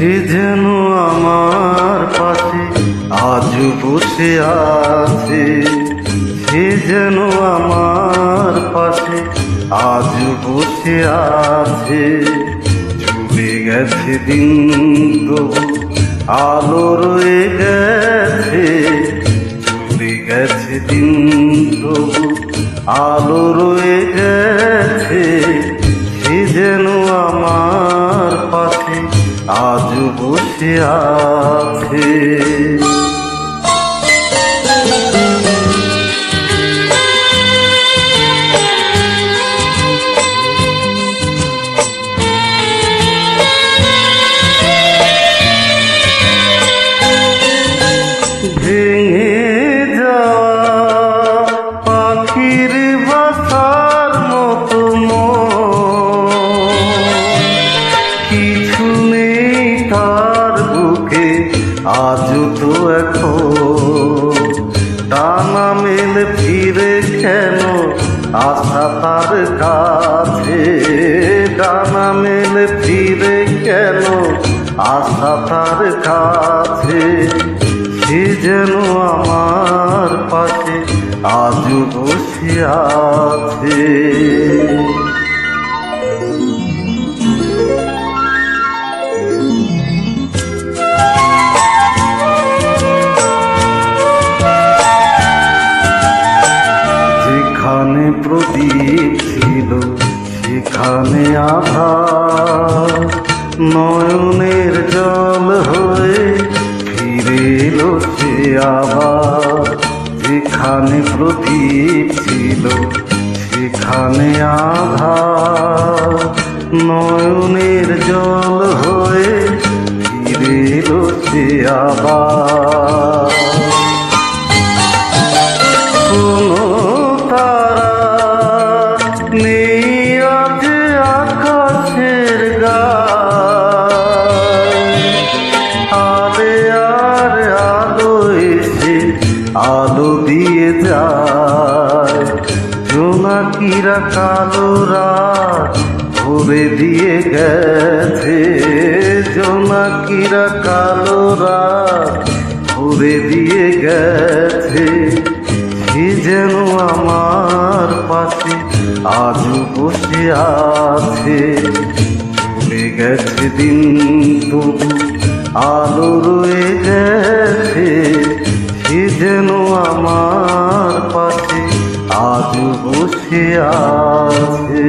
সে যেন আমার পাশে আজ বসে আছে, সে যেন আমার পাশে আজ বসে আছে। চলে গেছে দিন তবু আলো রয়ে গেছে, চলে গেছে দিন তবু আলো রয়ে গেছে। সে যেন আমার পাশে আজ বসে আছে। ভেঙে যাওয়া পাখির বাসার মতো কিছু নেই তার বুকে আজ তো এখন। ডানা মেলে ফিরে কেন আশা তার কাছে, ডানা মেলে ফিরে কেন আশা তার কাছে। সে যেন আমার পাশে আজ বসে আছে। যেখানে প্রদীপ ছিল সেখানে আধার, নয়নের জল হয়ে ফিরে এলো সে আবার। যেখানে প্রদীপ ছিল সেখানে আধার, নয়নের জল হয়ে ফিরে এলো সে আবার। কোনো তারা নেই আজ আকাশের গায়ে, আরে আর আলো এসে আলো দিয়ে যায়। জোনাকিরা কালো রাত ভরে দিয়ে গেছে, জোনাকিরা কালো রাত ভরে দিয়ে গেছে। সে যেন আমার পাশে আজ বসে আছে, চলে গেছে দিন তবু আলো রয়ে গেছে। সে যেন আমার পাশে আজ বসে আছে।